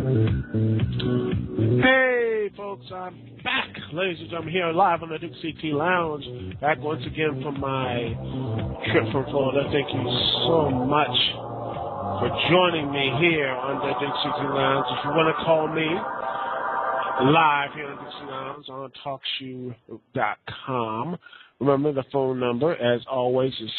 Hey, folks, I'm back, ladies and gentlemen, here live on the Dukect Lounge. Back once again from my trip from Florida. Thank you so much for joining me here on the Dukect Lounge. If you want to call me live here on Dukect Lounge on TalkShoe.com, remember the phone number, as always, is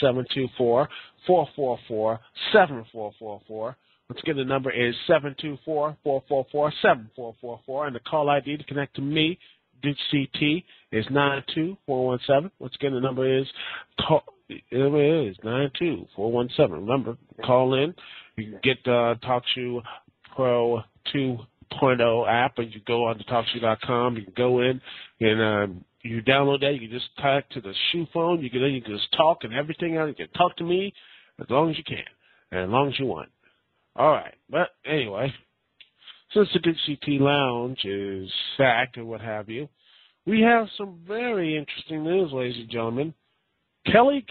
724-444-7444. Once again, the number is 724-444-7444, and the call ID to connect to me, Dukect, is 92417. Once again, the number is 92417. Remember, call in. You can get the TalkShoe Pro 2.0 app, and you go on to TalkShoe.com. You can go in and you download that. You can just type to the shoe phone. You can just talk and everything else. You can talk to me as long as you can and as long as you want. All right, but anyway, since the Dukect Lounge is sacked or what have you, we have some very interesting news, ladies and gentlemen. Kelly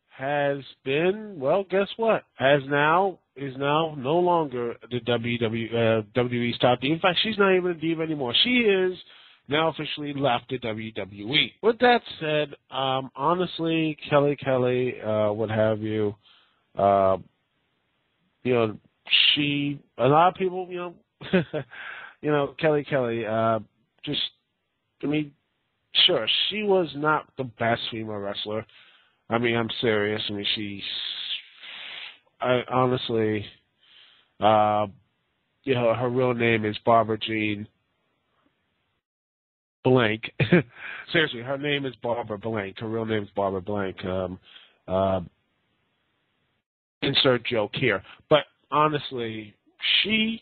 has been, well, guess what? Is now no longer the WWE star diva. In fact, she's not even a diva anymore. She is now officially left the WWE. With that said, honestly, Kelly, what have you, a lot of people, Kelly, sure, she was not the best female wrestler. I mean, I'm serious. I mean, honestly, her real name is Barbara Jean Blank. Seriously, her name is Barbara Blank. Her real name is Barbara Blank. Insert joke here. But honestly, she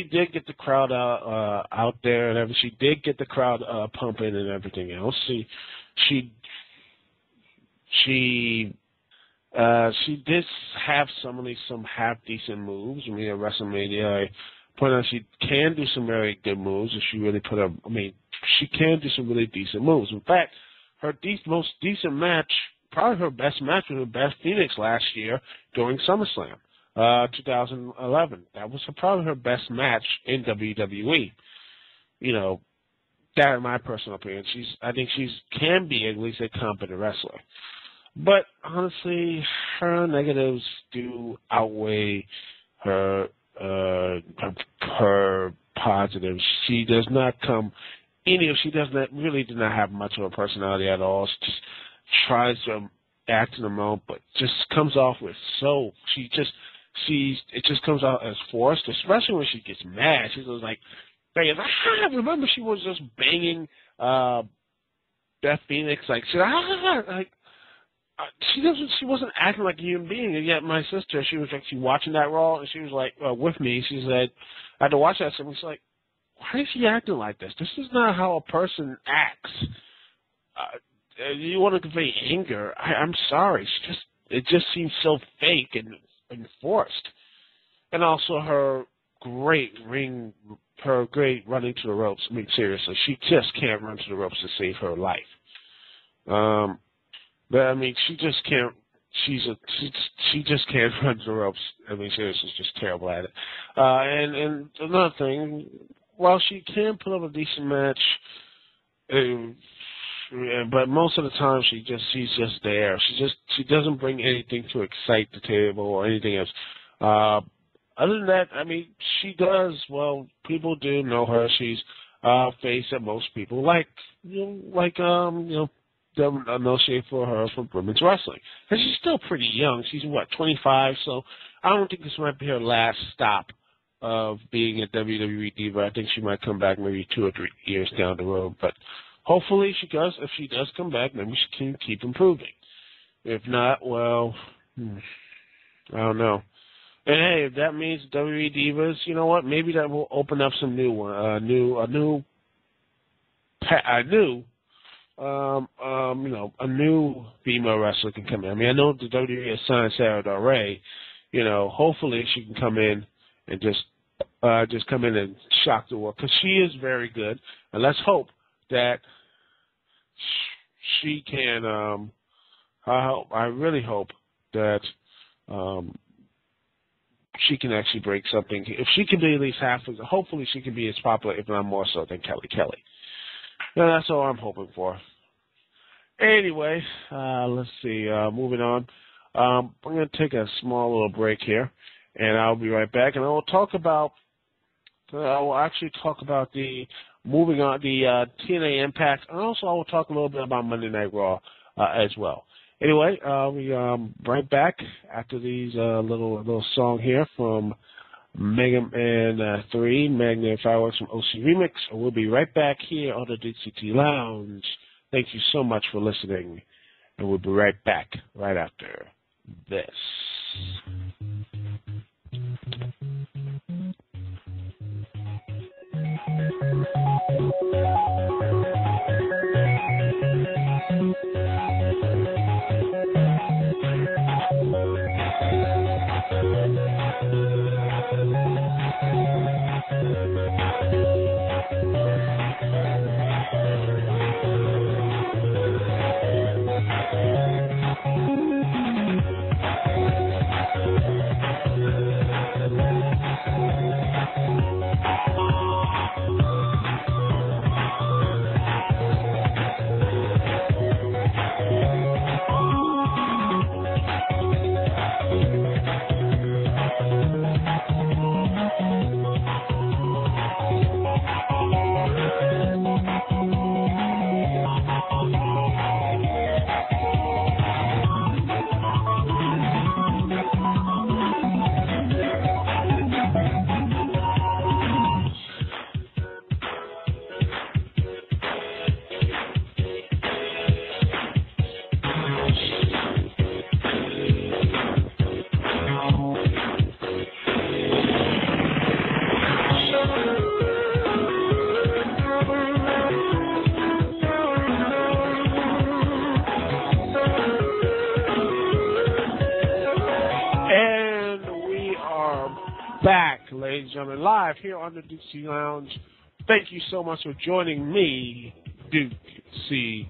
did get the crowd out there and everything. She did get the crowd pumping and everything else. She did have some half decent moves. I mean, at WrestleMania, I point out she can do some very good moves if she really put up. I mean, she can do some really decent moves. In fact, her most decent match, probably her best match, was with Beth Phoenix last year during SummerSlam 2011. That was probably her best match in WWE. That in my personal opinion. I think she can be at least a competent wrestler. But honestly, her negatives do outweigh her positives. She does not really did not have much of a personality at all. She just tries to act in a moment, but just comes off with it just comes out as forced, especially when she gets mad. She's just like, remember she was just banging Beth Phoenix, she wasn't acting like a human being. And yet my sister, she was actually watching that Raw, and she was like, with me, she said, I had to watch that, and she's like, why is she acting like this? This is not how a person acts. You want to convey anger. I'm sorry. It just seems so fake and forced. And also her great running to the ropes. I mean, seriously, she just can't run to the ropes to save her life. But I mean, she just can't. She just can't run to the ropes. I mean, seriously, she's just terrible at it. And another thing, while she can put up a decent match, but most of the time she's just there. She doesn't bring anything to excite the table or anything else. Other than that, I mean, she does. Well, people do know her. She's a face that most people like associate for her for women's wrestling. And she's still pretty young. She's 25. So I don't think this might be her last stop of being a WWE diva. I think she might come back maybe 2 or 3 years down the road, but. Hopefully she does. If she does come back, maybe she can keep improving. If not, well, I don't know. And hey, if that means WWE divas, you know what? Maybe that will open up some new a new female wrestler can come in. I mean, I know the WWE has signed Sarah Del Rey. Hopefully she can come in and just come in and shock the world, because she is very good. And let's hope that she can. I really hope that she can actually break something. If she can be at least half as, hopefully she can be as popular, if not more so, than Kelly. Now, that's all I'm hoping for. Anyway, let's see. Moving on. I'm going to take a small little break here, and I'll be right back. And I will actually talk about the TNA Impact, and also I will talk a little bit about Monday Night Raw as well. Anyway, we right back after these little song here from Mega Man 3, Magnet Fireworks from OC Remix. And we'll be right back here on the Dukect Lounge. Thank you so much for listening, and we'll be right back right after this. Back, ladies and gentlemen, live here on the Dukect Lounge. Thank you so much for joining me, Dukect.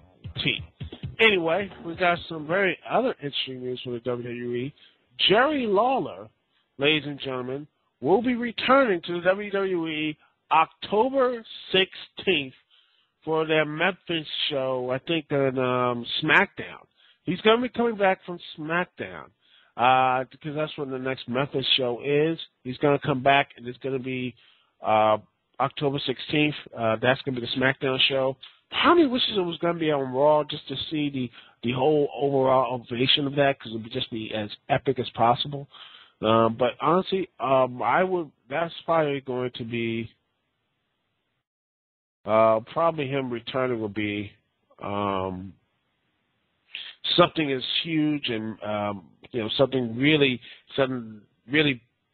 Anyway, we got some very other interesting news from the WWE. Jerry Lawler, ladies and gentlemen, will be returning to the WWE October 16th for their Memphis show, I think, on SmackDown. He's going to be coming back from SmackDown. Because that's when the next Memphis show is. He's going to come back, and it's going to be October 16th. That's going to be the SmackDown show. Part of me wishes it was going to be on Raw just to see the whole overall ovation of that, because it would just be as epic as possible. But honestly, that's probably going to be probably him returning will be something as huge and something really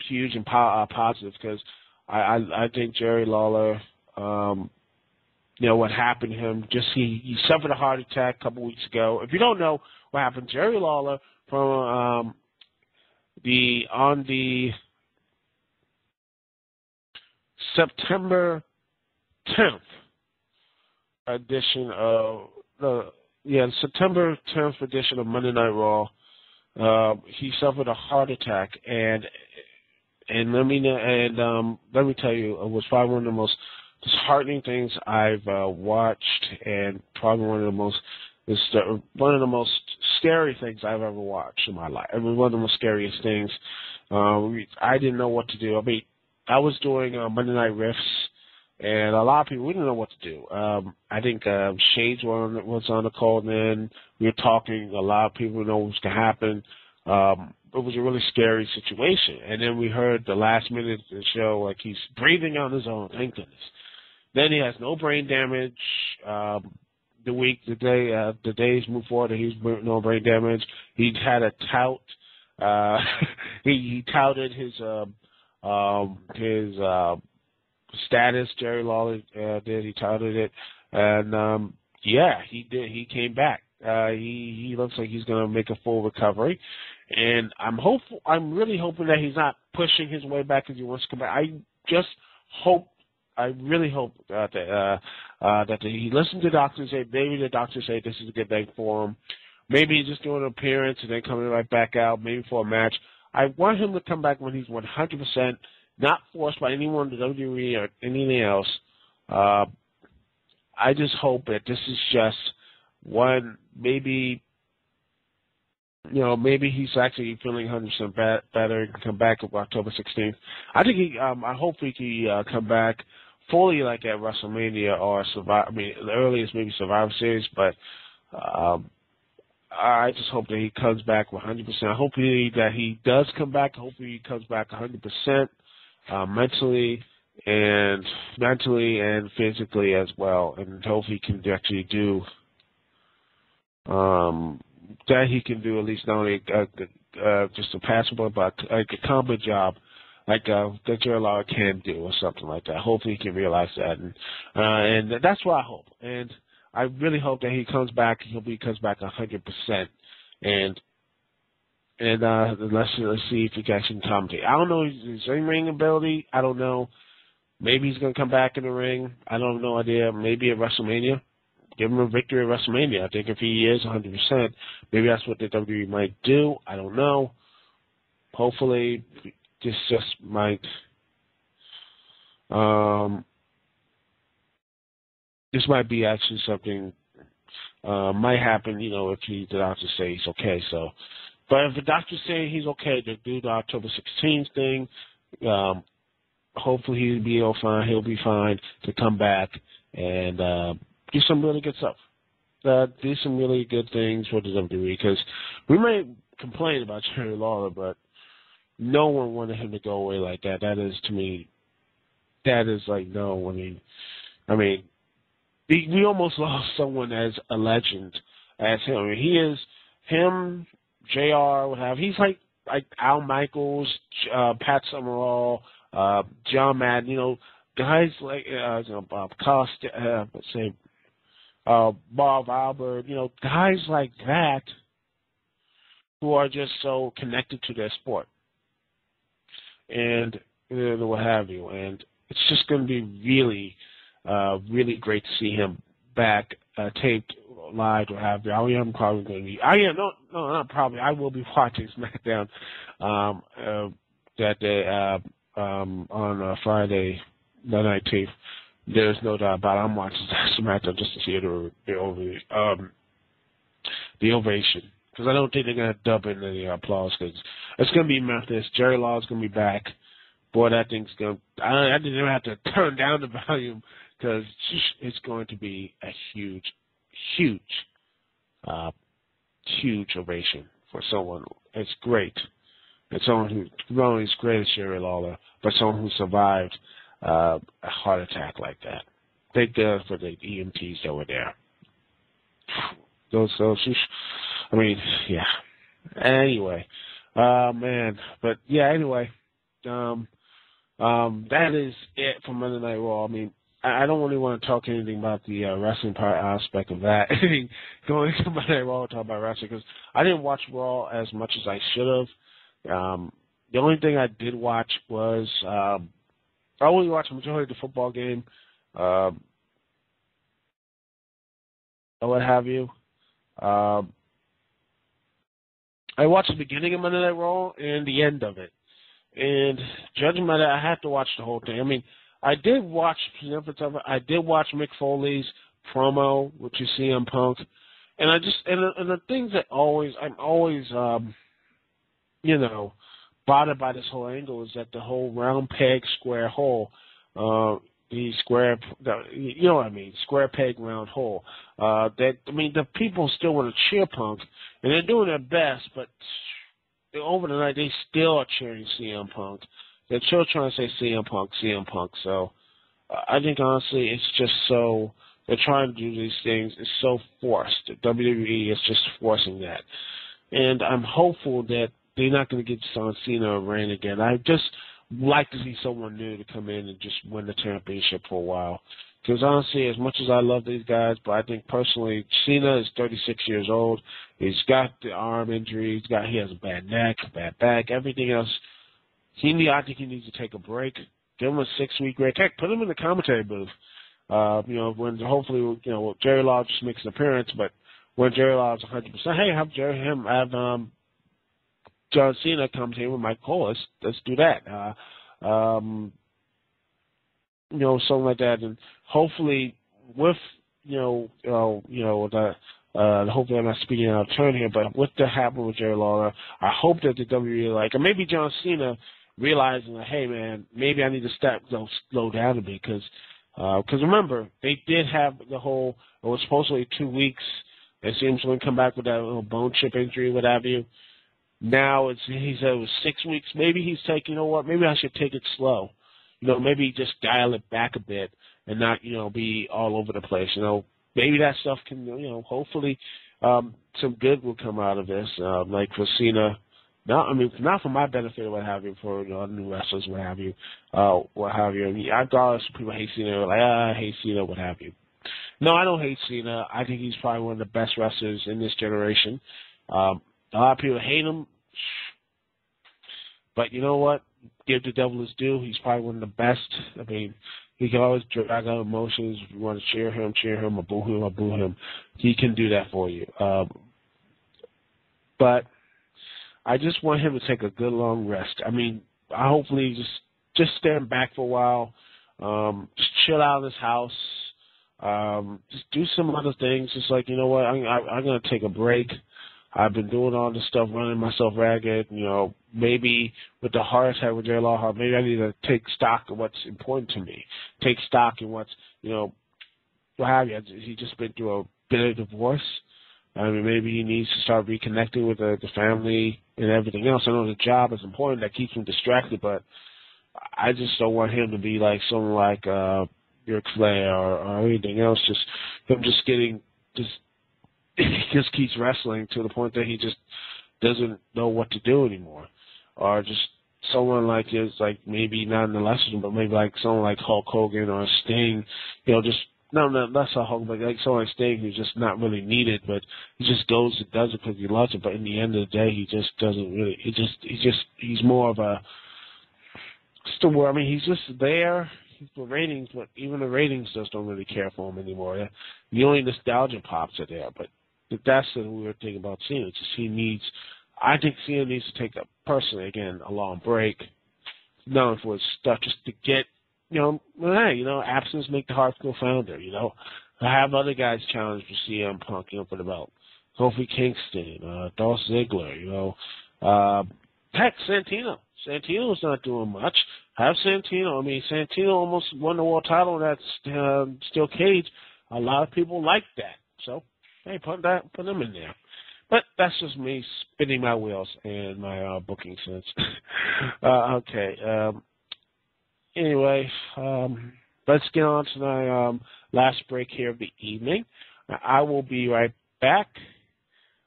huge and positive, because I think Jerry Lawler, what happened to him, he suffered a heart attack a couple weeks ago. If you don't know what happened, Jerry Lawler on the September 10th edition of September 10th edition of Monday Night Raw, he suffered a heart attack, and let me tell you, it was probably one of the most disheartening things I've watched, and probably one of the most scary things I've ever watched in my life. It was one of the most scariest things. I didn't know what to do. I mean, I was doing Monday Night Riffs, and a lot of people, we didn't know what to do. I think Shades was on the call then. We were talking. A lot of people know what's going to happen. It was a really scary situation. And then we heard the last minute of the show, like, he's breathing on his own. Thank goodness. Then he has no brain damage. The days move forward, and he's no brain damage. He had a tout. He touted his status. Jerry Lawler did. He touted it, and he did. He came back. He looks like he's going to make a full recovery, and I'm hopeful. I'm really hoping that he's not pushing his way back because he wants to come back. I really hope that he listened to doctors say, maybe the doctors say this is a good thing for him. Maybe he's just doing an appearance and then coming right back out, maybe for a match. I want him to come back when he's 100%, not forced by anyone in the WWE or anything else. I just hope that this is just one, maybe, maybe he's actually feeling 100% better and can come back on October 16th. I think I hope he can come back fully like at WrestleMania or the earliest maybe Survivor Series, but I just hope that he comes back 100%. I hope that he does come back. I hope he comes back 100% mentally and physically as well, and hope he can actually do that. He can do at least not only just a passable, but like a combat job, like that Jerry Lawler can do, or something like that. Hopefully, he can realize that, and that's what I hope. And I really hope that he comes back. He comes back 100%, and let's see if he can actually commentate. I don't know his in-ring ability. I don't know. Maybe he's going to come back in the ring. I don't have no idea. Maybe at WrestleMania. Give him a victory at WrestleMania. I think if he is 100%, maybe that's what the WWE might do. I don't know. Hopefully, this just might this might be actually something might happen, if the doctors say he's okay. So, but if the doctors say he's okay to do the October 16th thing, hopefully he'll be all fine. He'll be fine to come back and do some really good stuff. Do some really good things for the WWE, because we might complain about Jerry Lawler, but no one wanted him to go away like that. That is, to me, that is like, no. I mean, we almost lost someone as a legend as him. I mean, he is him, JR, what have. He's like Al Michaels, Pat Summerall, John Madden. Guys like Bob Costa, let's say Bob Albert. Guys like that who are just so connected to their sport and what have you. And it's just going to be really, really great to see him back taped live or have. I am probably going to be. No, not probably. I will be watching SmackDown that day on Friday, the 19th. There's no doubt about it. I'm watching SmackDown just to see the ovation, because I don't think they're going to dub in the applause, because it's going to be Memphis. Jerry Lawler's going to be back. Boy, that thing's going to... I didn't even have to turn down the volume, because it's going to be a huge, huge, huge ovation for someone. It's great. It's someone who not only is great as Jerry Lawler, but someone who survived a heart attack like that. Thank God for the EMTs that were there. Those, I mean, yeah. Anyway, man, but yeah. Anyway, that is it for Monday Night Raw. I mean, I don't really want to talk anything about the wrestling part aspect of that. Going to Monday Night Raw to talk about wrestling, because I didn't watch Raw as much as I should have. The only thing I did watch was I only watched the majority of the football game, or what have you. I watched the beginning of Monday Night Raw and the end of it. And judging by that, I have to watch the whole thing. I mean, I did watch snippets of it. I did watch Mick Foley's promo, which is CM Punk. And I just, and the things that I'm always, bothered by this whole angle is that the whole round peg, square hole, the square, you know what I mean, square peg, round hole. The people still want to cheer Punk, and they're doing their best, but over the night, they still are cheering CM Punk. They're still trying to say CM Punk, CM Punk. So I think, honestly, it's just so, they're trying to do these things. It's so forced. The WWE is just forcing that. And I'm hopeful that they're not going to get John Cena or Reign again. I just like to see someone new to come in and just win the championship for a while. Because honestly, as much as I love these guys, but I think personally, Cena is 36 years old. He's got the arm injury. He has a bad neck, bad back, everything else. I think he needs to take a break. Give him a 6-week break. Heck, put him in the commentary booth. When hopefully, Jerry Lawler just makes an appearance, but when Jerry Lawler's 100%, hey, have John Cena comes in with Mike Cole, let's do that. Something like that, and hopefully with hopefully I'm not speaking out of turn here, but with the happening with Jerry Lawler, I hope that the WWE, and maybe John Cena realizing that, hey man, maybe I need to slow down a bit, because remember, they did have it was supposed to be 2 weeks. It seems going to come back with that little bone chip injury, what have you. Now he said it was 6 weeks. Maybe he's taking, maybe I should take it slow. Maybe just dial it back a bit and not, be all over the place. Maybe that stuff can, hopefully some good will come out of this. Like for Cena, not for my benefit or what have you, for new wrestlers, what have you. Regardless of people hate Cena, I hate Cena, what have you. No, I don't hate Cena. I think he's probably one of the best wrestlers in this generation. A lot of people hate him, but you know what? Give the devil his due. He's probably one of the best. He can always drag out emotions. If you want to cheer him, or boo him. He can do that for you. But I just want him to take a good long rest. I hopefully just stand back for a while. Just chill out in his house. Just do some other things. Just like, you know what, I'm going to take a break. I've been doing all this stuff, running myself ragged. Maybe with the heart attack with Jerry Lawler, maybe I need to take stock of what's important to me. Take stock in what's, what have you. He's just been through a bit of divorce. Maybe he needs to start reconnecting with the family and everything else. I know the job is important. That keeps him distracted, but I just don't want him to be like someone like Ric Flair or anything else. He just keeps wrestling to the point that he just doesn't know what to do anymore. Or just someone like maybe not in the lesson, but maybe like someone like Hulk Hogan or Sting, not Hulk, but like someone like Sting who's just not really needed, but he just goes and does it because he loves it. But in the end of the day, he just doesn't really. He's more of a. He's just there for ratings, but even the ratings just don't really care for him anymore. The only nostalgia pops are there, but that's the weird thing about Cena. I think Cena needs to take a long break, not for his stuff, just to get, absence make the heart go founder. I have other guys challenge for CM Punk, for the belt. Kofi Kingston, Dolph Ziggler, heck, Santino. Santino's not doing much. Have Santino. Santino almost won the world title in that steel cage. A lot of people like that. So, hey, put them in there. But that's just me spinning my wheels and my booking sense. Okay. Anyway, let's get on to my last break here of the evening. I will be right back.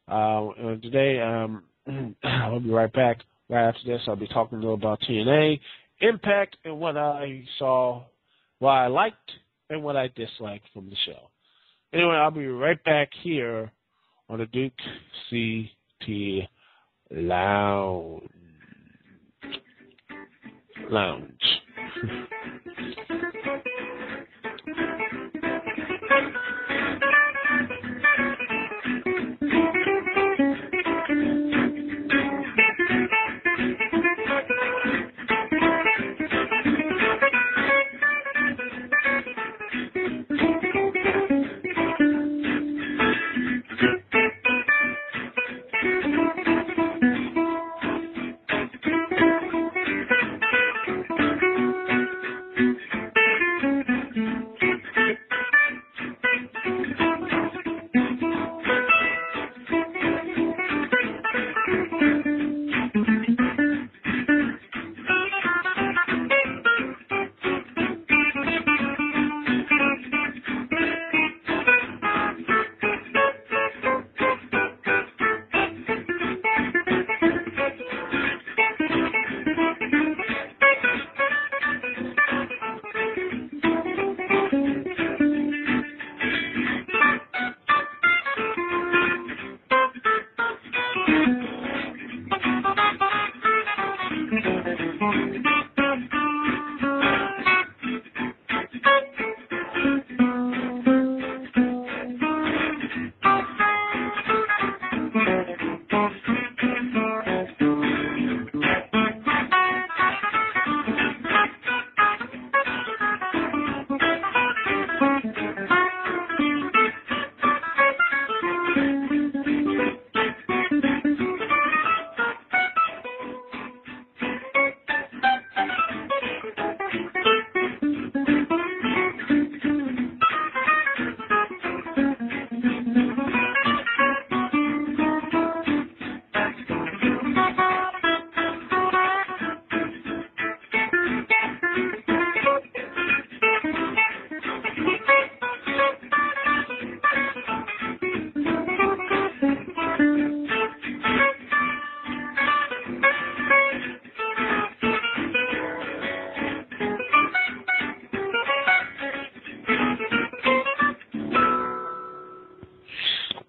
Today, I'll be right back. Right after this, I'll be talking a little about TNA, Impact, and what I saw, what I liked, and what I disliked from the show. Anyway, I'll be right back here on the Dukect Lounge.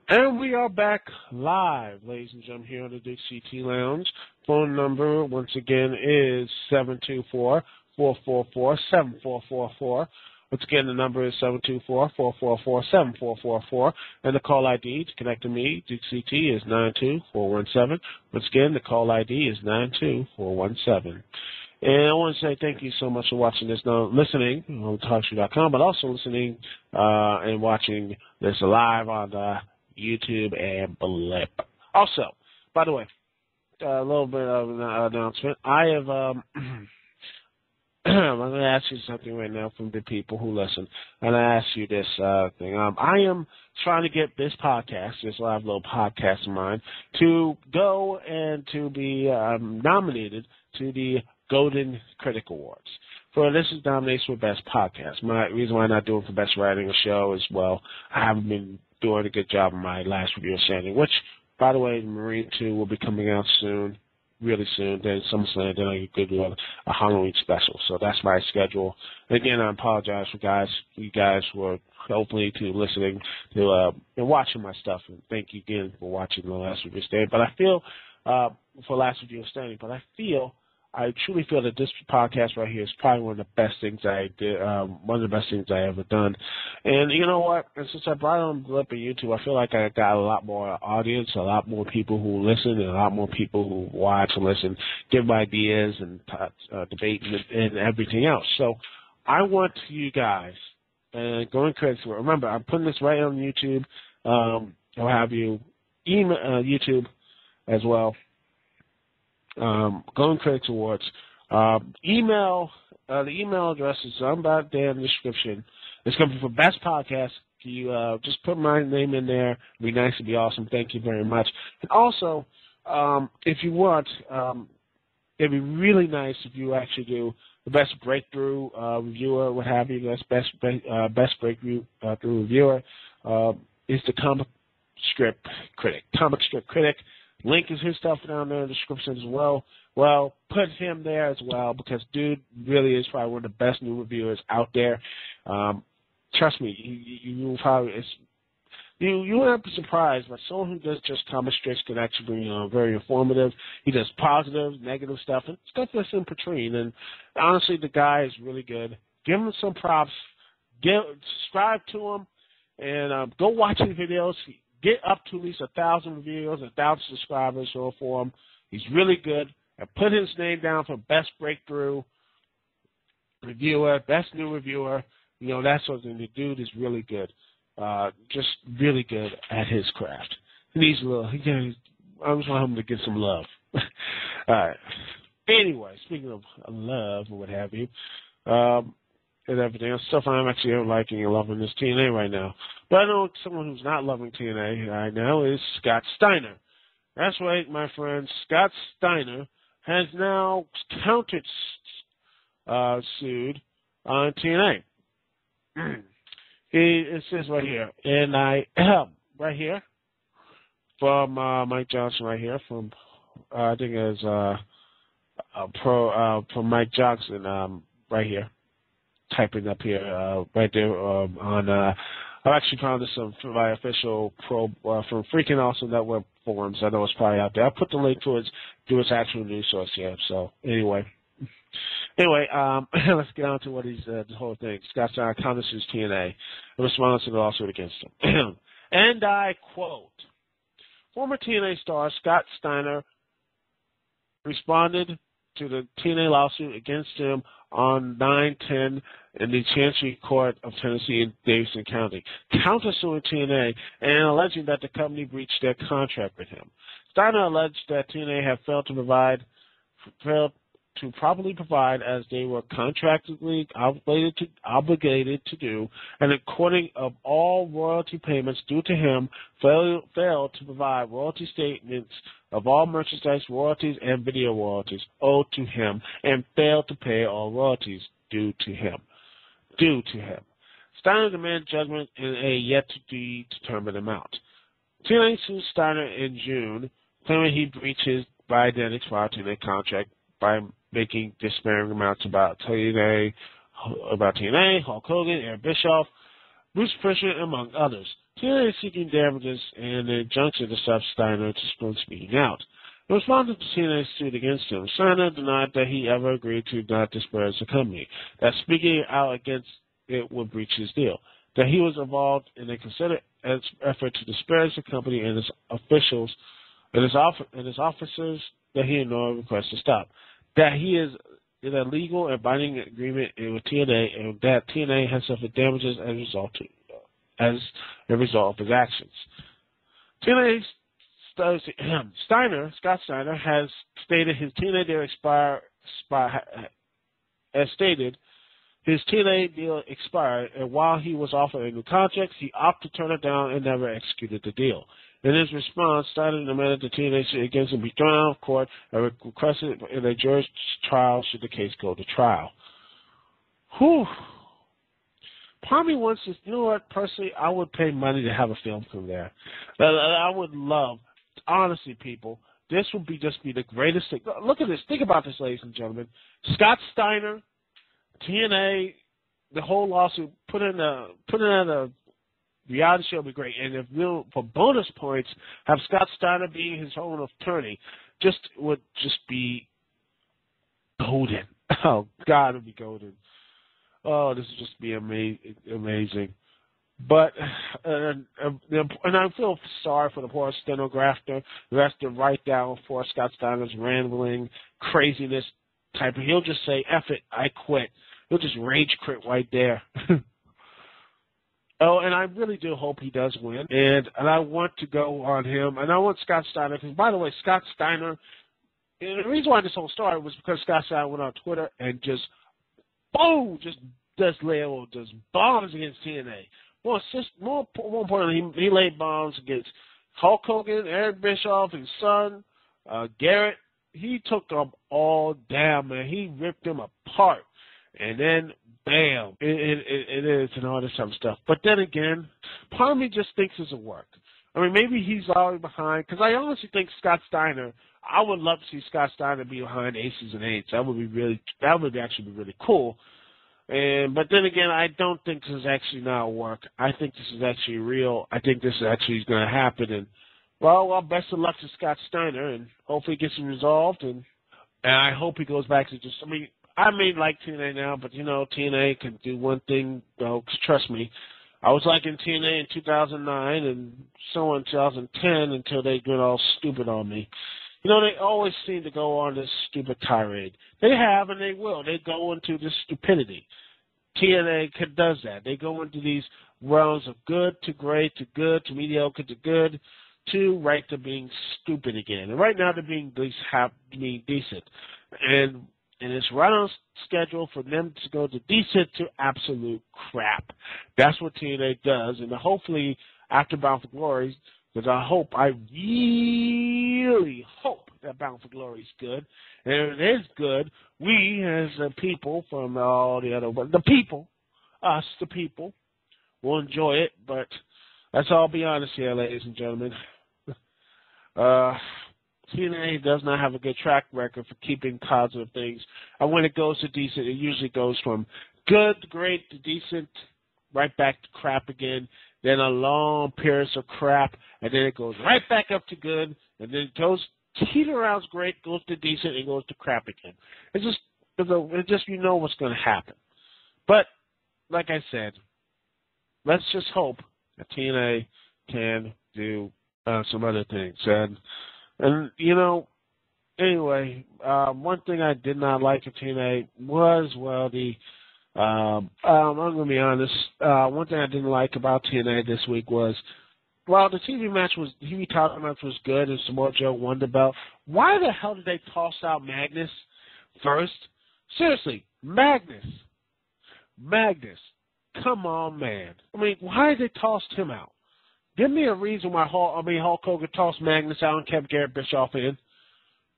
And we are back live, ladies and gentlemen, here on the Dukect Lounge. Phone number, once again, is 724-444-7444. Once again, the number is 724-444-7444. And the call ID to connect to me, Dukect, is 92417. Once again, the call ID is 92417. And I want to say thank you so much for watching this, listening on TalkShoe.com, but also listening and watching this live on YouTube and Blip. Also, by the way, a little bit of an announcement. I have, I'm going to ask you something right now from the people who listen. And I ask you this thing. I am trying to get this podcast, this live little podcast of mine, to go and to be nominated to the Golden Critic Awards. For this is nomination for Best Podcast. My reason why I'm not doing for Best Writing a Show is, well, I haven't been doing a good job on my last review of Standing, which, by the way, Marine 2 will be coming out soon, really soon. Then SummerSlam, then I could do a Halloween special. So that's my schedule. And again, I apologize for you guys who are hopefully to listening to and watching my stuff. And thank you again for watching the last review of Standing. But I feel, for last review of Standing, I truly feel that this podcast right here is probably one of the best things I did, one of the best things I ever done. And you know what? And since I brought on Blip and YouTube, I feel like I got a lot more audience, a lot more people who listen, and a lot more people who watch and listen, give ideas and debate and everything else. So I want you guys, and going credits for it. Remember, I'm putting this right on YouTube. I'll have you email YouTube as well. Golden Critics Awards. Email, the email address is about there in the description. It's coming for Best Podcast. You just put my name in there. It'd be nice. It'd be awesome. Thank you very much. And also, if you want, it'd be really nice if you actually do the Best Breakthrough Reviewer, what have you. That's Best Breakthrough Reviewer is the Comic Strip Critic. Comic Strip Critic. Link is his stuff down there in the description as well. Well, put him there as well because dude really is probably one of the best new reviewers out there. Trust me, you will probably you won't be surprised, but someone who does just comic strips can actually be very informative. He does positive, negative stuff, and stuff that's in between. And honestly, the guy is really good. Give him some props. Subscribe to him, and go watch his videos. Get up to at least 1,000 reviews, 1,000 subscribers for him. He's really good. And put his name down for Best Breakthrough Reviewer, Best New Reviewer. You know, that sort of thing. The dude is really good. Just really good at his craft. He needs a little, I just want him to get some love. All right. Anyway, speaking of love or what have you, and everything else, stuff I'm actually liking and loving is TNA right now. But I know someone who's not loving TNA right now is Scott Steiner. That's right, my friend. Scott Steiner has now counter-sued on TNA. It says right here, and right here, from Mike Johnson right here, from, I think it's from Mike Johnson right here. Typing up here, right there on. I actually found this on my official from Freaking Awesome Network forums. I know it's probably out there. I'll put the link to its actual news source here. So anyway, let's get on to what he's the whole thing. Scott Steiner counter-sues TNA in response to the lawsuit against him. And I quote: former TNA star Scott Steiner responded to the TNA lawsuit against him on 9/10 in the Chancery Court of Tennessee in Davidson County, counter-suing TNA and alleging that the company breached their contract with him. Steiner alleged that TNA had failed to properly provide as they were contractually obligated to do, and according of all royalty payments due to him, failed to provide royalty statements of all merchandise royalties and video royalties owed to him, and failed to pay all royalties due to him. Steiner demanded judgment in a yet-to-be determined amount. TNA sued Steiner in June, claiming he breached his by identity prior to their contract by making despairing amounts about TNA, Hulk Hogan, Eric Bischoff, Bruce Prichard, among others. TNA is seeking damages and an injunction to stop Steiner from speaking out. In response to TNA's suit against him, Steiner denied that he ever agreed to not disparage the company, that speaking out against it would breach his deal, that he was involved in a concerted effort to disparage the company and its officials and his officers that he ignored requests to stop, that he is in a legal and binding agreement with TNA and that TNA has suffered damages as a result of his actions. Scott Steiner has stated his TNA deal his TNA deal expired, and while he was offered a new contract, he opted to turn it down and never executed the deal. In his response, Steiner demanded the TNA suit against him be thrown out of court and requested in a jury's trial should the case go to trial. Whew. Part of me wants to, you know what, personally, I would pay money to have a film from there. I would love, honestly, people, this would be just be the greatest thing. Look at this. Think about this, ladies and gentlemen. Scott Steiner, TNA, the whole lawsuit, put in a reality show would be great. And if we'll, for bonus points, have Scott Steiner being his own attorney, would just be golden. Oh, God, it would be golden. Oh, this would just be amazing. But, and I feel sorry for the poor stenographer who has to write down for Scott Steiner's rambling, craziness type. He'll just say, F it, I quit. He'll just rage quit right there. Oh, and I really do hope he does win. And I want to go on him. And I want Scott Steiner, because, by the way, Scott Steiner, and the reason why this whole started was because Scott Steiner went on Twitter and just, boom, just bombs against TNA. More importantly, he laid bombs against Hulk Hogan, Eric Bischoff, his son, Garrett. He took them all down, man. He ripped them apart. And then, bam, it is and all this other stuff. But then again, part of me just thinks this will work. I mean, maybe he's already behind, because I honestly think Scott Steiner, I would love to see Scott Steiner be behind Aces and Eights. That would actually be really cool. But then again, I don't think this is actually now work. I think this is actually real. I think this is actually going to happen. And well, best of luck to Scott Steiner, and hopefully it gets resolved. And I hope he goes back to just. I may like TNA now, but TNA can do one thing. Trust me, I was liking TNA in 2009 and so on 2010 until they got all stupid on me. They always seem to go on this stupid tirade. They have, and they will. They go into this stupidity. TNA does that. They go into these realms of good to great to good to mediocre to good to right to being stupid again. And right now they're being decent. And it's right on schedule for them to go to decent to absolute crap. That's what TNA does. And hopefully after Bound for Glory, because I really hope that Bound for Glory is good. And if it is good, we as the people from all the other, the people, will enjoy it. But let's all be honest here, ladies and gentlemen. TNA does not have a good track record for keeping positive things. And when it goes to decent, it usually goes from good to great to decent, right back to crap again. Then a long period of crap, and then it goes right back up to good, and then it goes teeter around great, goes to decent, and goes to crap again. It's just what's going to happen. But like I said, let's just hope that TNA can do some other things. And anyway, one thing I did not like at TNA was I'm going to be honest. One thing I didn't like about TNA this week was, while the TV title match was good and Samoa Joe won the belt, why the hell did they toss out Magnus first? Seriously, Magnus. Come on, man. Why did they toss him out? Give me a reason why Hulk Hogan tossed Magnus out and kept Garrett Bischoff in.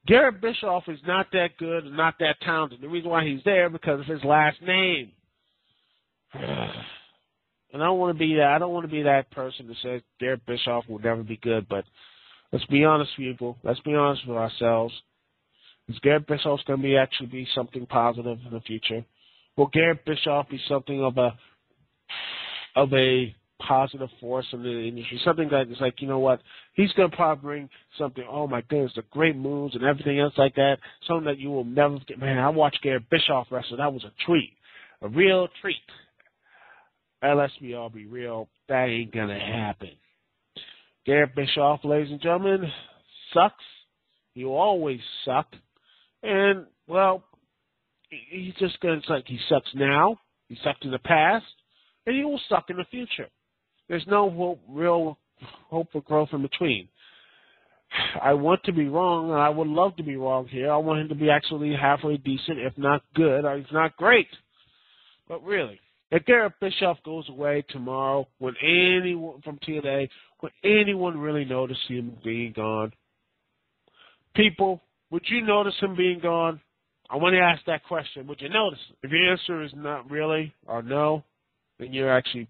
Garrett Bischoff is not that good and not that talented. The reason why he's there because of his last name. And I don't want to be that. I don't want to be that person that says Garrett Bischoff will never be good. But let's be honest, people. Let's be honest with ourselves. Is Garrett Bischoff going to actually be something positive in the future? Will Garrett Bischoff be something of of a positive force in the industry, something that is like, you know what, he's going to probably bring something, oh my goodness, the great moves and everything else like that, something that you will never get. Man, I watched Garrett Bischoff wrestle. That was a treat, a real treat. And let's all be real, that ain't going to happen. Garrett Bischoff, ladies and gentlemen, sucks. He will always suck. And, well, he's just going to, it's like he sucks now, he sucked in the past, and he will suck in the future. There's no real hope for growth in between. I want to be wrong, and I would love to be wrong here. I want him to be actually halfway decent, if not good, or if not great. But really, if Garrett Bischoff goes away tomorrow, when anyone from TNA, would anyone really notice him being gone? People, would you notice him being gone? I want to ask that question. Would you notice? If your answer is not really or no, then you're actually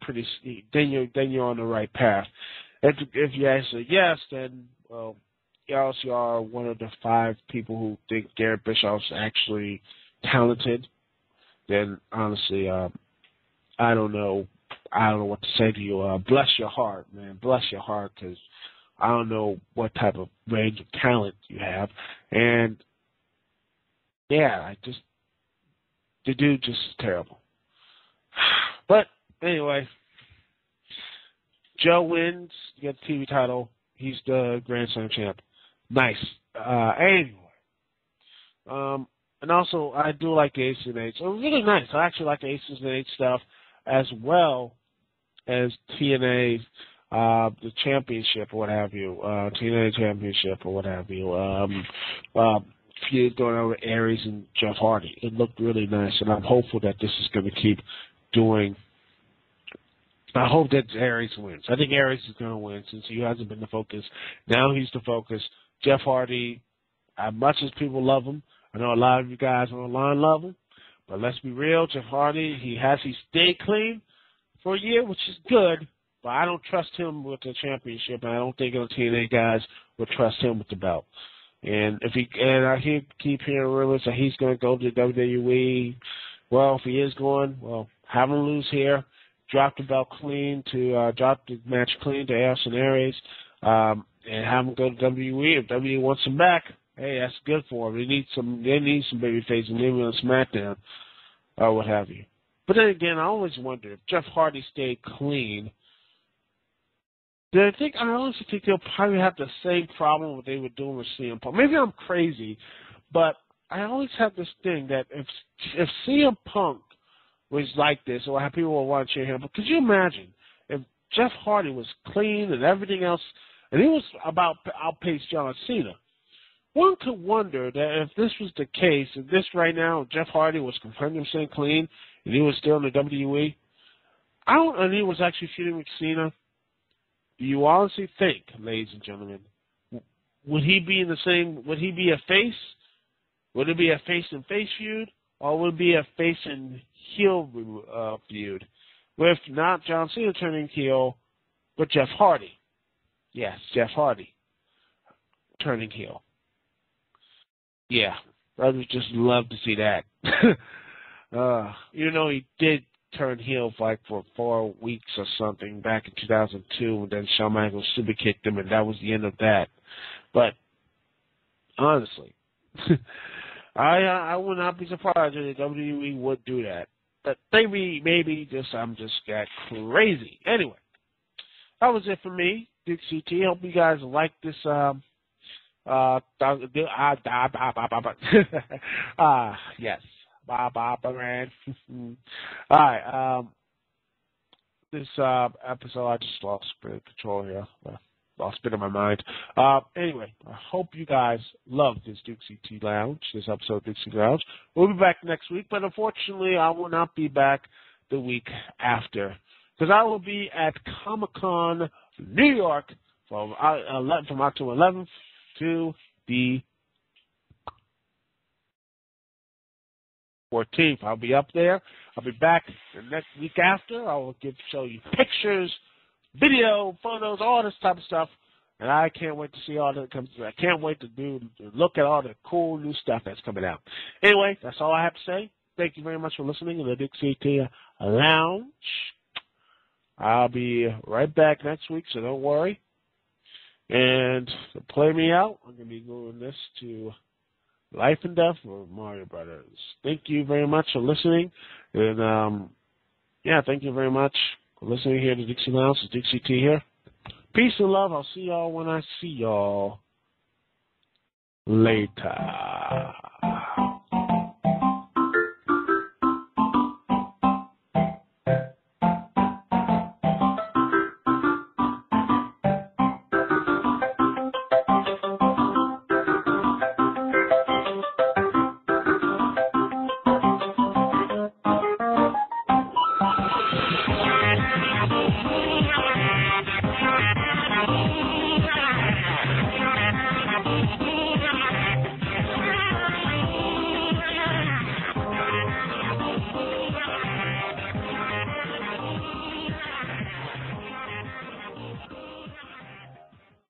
then you're on the right path. If you answer yes, then well, you also are one of the 5 people who think Garrett Bischoff's actually talented. Then honestly, I don't know what to say to you. Bless your heart, man. Bless your heart, because I don't know what type of range of talent you have. And yeah, the dude just is terrible. But anyway, Joe wins, you get the TV title. He's the Grand Slam champ. Nice. Anyway. And also, I do like the Aces and Eights. It was really nice. I actually like the Aces and Eights stuff as well as TNA, the championship or what have you. TNA championship or what have you. Feud going over Aries and Jeff Hardy. It looked really nice, and I'm hopeful that this is going to keep doing. I hope that Aries wins. I think Aries is going to win since he hasn't been the focus. Now he's the focus. Jeff Hardy, as much as people love him, I know a lot of you guys online love him, but let's be real. Jeff Hardy, he stayed clean for a year, which is good, but I don't trust him with the championship, and I don't think the TNA guys would trust him with the belt. And I keep hearing rumors that he's going to go to WWE. Well, if he is going, well, have him lose here, drop the belt clean drop the match clean to Austin Aries, and have him go to WWE. If WWE wants him back, hey, that's good for him. They need some baby faces, maybe on SmackDown or what have you. But then again, I always wonder if Jeff Hardy stayed clean. I honestly think they'll probably have the same problem what they were doing with CM Punk. Maybe I'm crazy, but I always have this thing that if CM Punk was like this, or how people will want to cheer him, but could you imagine if Jeff Hardy was clean and everything else, and he was about to outpace John Cena? One could wonder that if this was the case, if this right now, Jeff Hardy was 100% clean and he was still in the WWE, and he was actually feuding with Cena, do you honestly think, ladies and gentlemen, would he be a face? Would it be a face and face feud, or would it be a face and heel feud? With not John Cena turning heel, but Jeff Hardy. Yes, Jeff Hardy turning heel. Yeah, I would just love to see that. He did turn heel for 4 weeks or something back in 2002, and then Shawn Michaels super kicked him, and that was the end of that. But honestly, I would not be surprised if the WWE would do that. But maybe I'm just got crazy. Anyway, that was it for me, Dukect. Hope you guys like this. Yes. Brand. All right. This episode, I just lost a bit of control here. Lost a bit of my mind. Anyway, I hope you guys love this Dukect Lounge, this episode of Dukect Lounge. We'll be back next week, but unfortunately, I will not be back the week after, because I will be at Comic-Con New York from October 11th to the 14th. I'll be up there. I'll be back the next week after. I will show you pictures, video, photos, all this type of stuff. And I can't wait to see all that comes through. I can't wait to look at all the cool new stuff that's coming out. Anyway, that's all I have to say. Thank you very much for listening to the Dukect Lounge. I'll be right back next week, so don't worry. And to play me out, I'm going to be doing this to Life and Death or Mario Brothers. Thank you very much for listening. And, thank you very much for listening here to Dixie Lounge. It's Dixie T here. Peace and love. I'll see y'all when I see y'all later.